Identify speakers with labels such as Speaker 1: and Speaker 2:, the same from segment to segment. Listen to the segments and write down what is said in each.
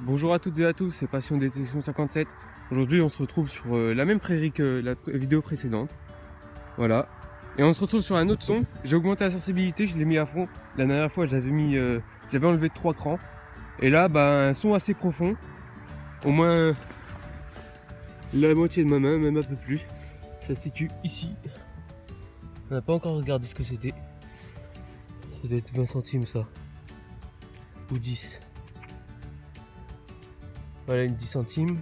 Speaker 1: Bonjour à toutes et à tous, c'est Passion Détection 57. Aujourd'hui on se retrouve sur la même prairie que la vidéo précédente. Voilà. Et on se retrouve sur un autre son. J'ai augmenté la sensibilité, je l'ai mis à fond. La dernière fois j'avais enlevé 3 crans. Et là un son assez profond. Au moins la moitié de ma main, même un peu plus. Ça se situe ici. On n'a pas encore regardé ce que c'était. Ça doit être 20 centimes ça. Ou 10. Voilà une 10 centimes.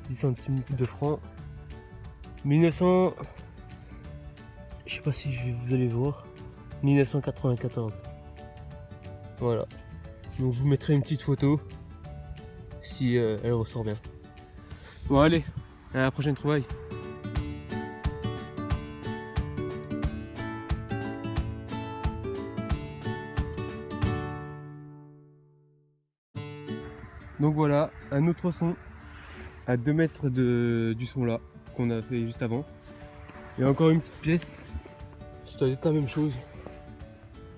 Speaker 1: 10 centimes de francs. 1900. Je sais pas si vous allez voir. 1994. Voilà. Donc je vous mettrai une petite photo si elle ressort bien. Bon allez, à la prochaine trouvaille. Donc voilà, un autre son à 2 mètres du son là qu'on a fait juste avant. Et encore une petite pièce, ça doit être la même chose.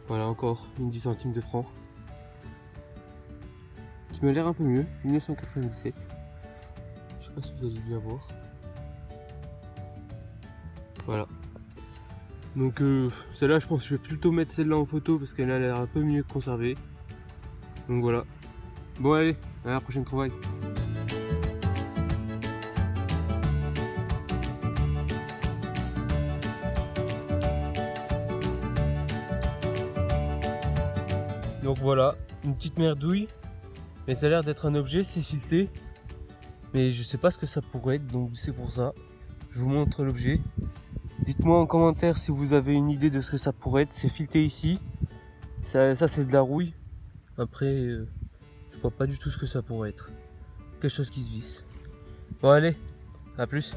Speaker 1: Voilà, encore une 10 centimes de francs. Qui m'a l'air un peu mieux, 1997. Je sais pas si vous allez bien voir. Voilà. Donc celle-là, je pense que je vais plutôt mettre celle-là en photo parce qu'elle a l'air un peu mieux conservée. Donc voilà. Bon allez, à la prochaine trouvaille. Donc voilà, une petite merdouille. Mais ça a l'air d'être un objet, c'est fileté. Mais je sais pas ce que ça pourrait être, donc c'est pour ça. Je vous montre l'objet. Dites-moi en commentaire si vous avez une idée de ce que ça pourrait être. C'est fileté ici. Ça c'est de la rouille. Après, je vois pas du tout ce que ça pourrait être. Quelque chose qui se visse. Bon allez, à plus.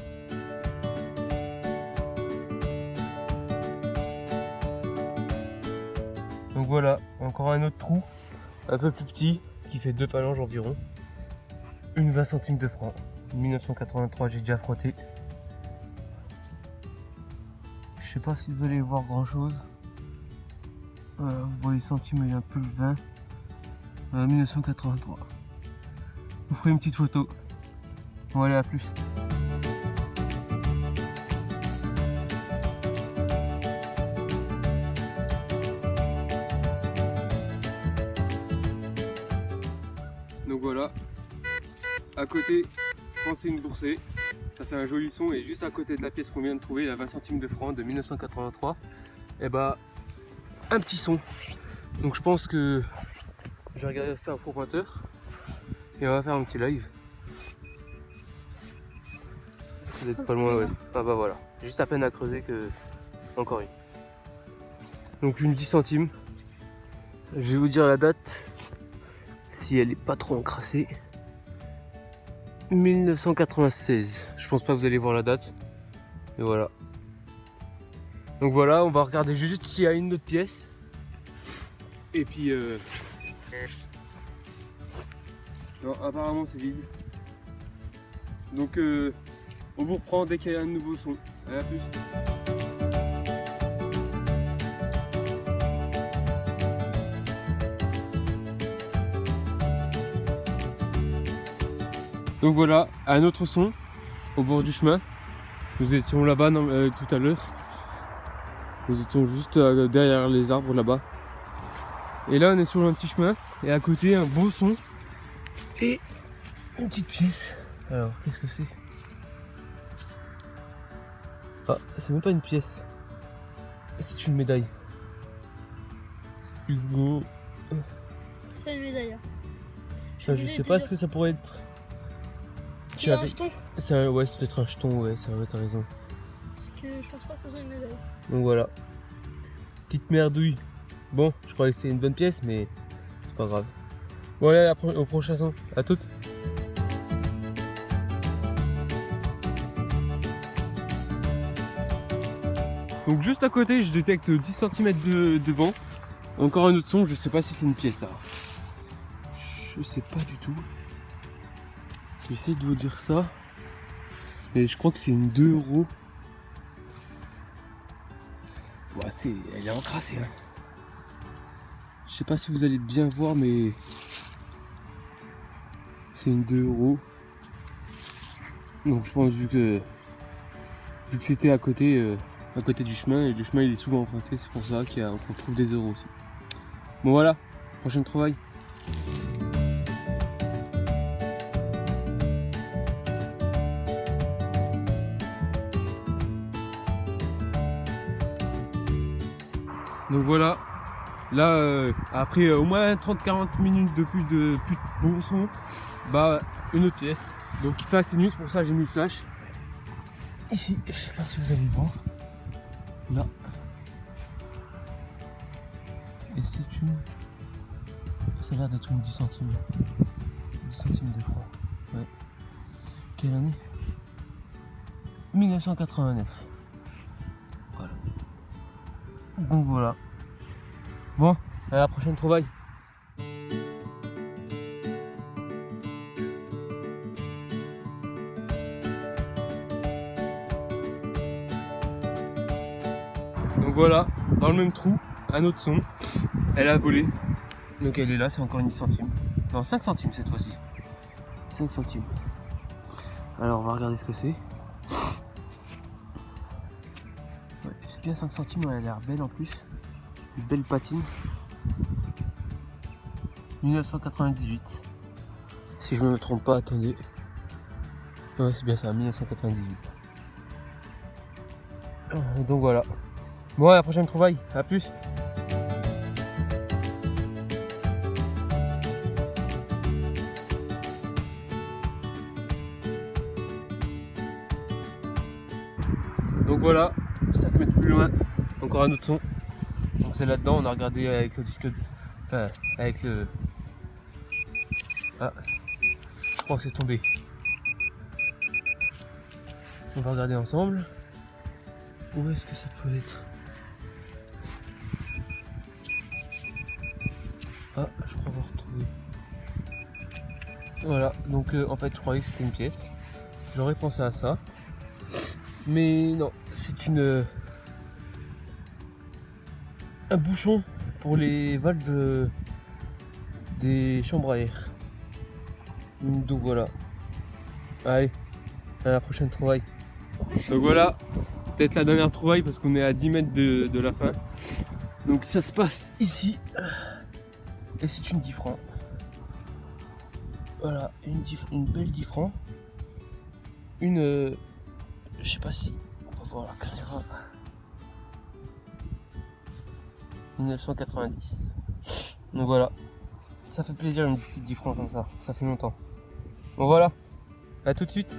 Speaker 1: Donc voilà, encore un autre trou. Un peu plus petit, qui fait 2 phalanges environ. Une 20 centimes de francs. 1983, j'ai déjà frotté. Je sais pas si vous allez voir grand chose. Voilà, vous voyez centimes, il y a un peu le 20. 1983. Je vous ferai une petite photo. Bon allez, à plus. Donc voilà, à côté, je pense que c'est une boursée. Ça fait un joli son et juste à côté de la pièce qu'on vient de trouver, la 20 centimes de francs de 1983, et bah un petit son. Donc je pense que je vais regarder ça au pointeur et on va faire un petit live. Ça doit être pas loin, ouais. Ah bah voilà, juste à peine à creuser que encore une. Donc une 10 centimes. Je vais vous dire la date si elle est pas trop encrassée. 1996. Je pense pas que vous allez voir la date. Et voilà. Donc voilà, on va regarder juste s'il y a une autre pièce. Et puis non, apparemment c'est vide. Donc on vous reprend dès qu'il y a un nouveau son. Allez, à plus. Donc voilà, un autre son au bord du chemin. Nous étions là-bas tout à l'heure. Nous étions juste derrière les arbres là-bas. Et là on est sur un petit chemin. Et à côté un beau son. Et une petite pièce. Alors qu'est-ce que c'est? Ah, c'est même pas une pièce. C'est une médaille. Hugo.
Speaker 2: C'est une médaille.
Speaker 1: Je sais pas ce que ça pourrait être.
Speaker 2: C'est un jeton.
Speaker 1: Ouais, c'est peut-être un jeton, ouais, ça va, t'as raison.
Speaker 2: Parce que je pense pas que ce soit une médaille.
Speaker 1: Donc voilà. Petite merdouille. Bon, je croyais que c'était une bonne pièce, mais c'est pas grave. Bon, allez, au prochain son. À toutes. Donc juste à côté, je détecte 10 cm de vent. Encore un autre son, je sais pas si c'est une pièce là. Je sais pas du tout. J'essaie de vous dire ça. Mais je crois que c'est une 2 €. Ouais, elle est encrassée. Hein. Je sais pas si vous allez bien voir, mais C'est une 2 €. Donc je pense vu que c'était à côté du chemin, et le chemin il est souvent emprunté, c'est pour ça qu'on trouve des euros aussi. Bon voilà, prochaine trouvaille. Donc voilà, là après au moins 30-40 minutes de plus de bon son, bah une autre pièce. Donc il fait assez nuit, c'est pour ça que j'ai mis le flash. Ici, je sais pas si vous allez voir, là. Et c'est une... Ça a l'air d'être une 10 centimes. 10 centimes de francs. Ouais. Quelle année? 1989. Voilà. Donc voilà. Bon, à la prochaine trouvaille. Donc voilà, dans le même trou, un autre son. Elle a volé. Donc elle est là, c'est encore une 10 centimes. Non, 5 centimes cette fois-ci. 5 centimes. Alors on va regarder ce que c'est. Ouais, c'est bien 5 centimes, elle a l'air belle en plus. Une belle patine. 1998. Si je me trompe pas, attendez. Ouais, c'est bien ça, 1998. Donc voilà. Bon, à la prochaine trouvaille. À plus. Donc voilà, 5 mètres plus loin, encore un autre son. Donc c'est là-dedans, on a regardé avec le disque. Enfin, avec le. Ah, je crois que c'est tombé. On va regarder ensemble. Où est-ce que ça peut être? Ah, je crois avoir retrouvé. Voilà, donc en fait je croyais que c'était une pièce. J'aurais pensé à ça. Mais non, c'est un bouchon pour les valves des chambres à air. Donc voilà. Allez, à la prochaine trouvaille. Donc voilà, peut-être la dernière trouvaille parce qu'on est à 10 mètres de la fin. Donc ça se passe ici. Et c'est une 10 francs. Voilà, une belle 10 francs. Une... je sais pas si on va voir la caméra. 1990. Donc voilà. Ça fait plaisir une petite 10 francs comme ça. Ça fait longtemps. Bon voilà. À tout de suite.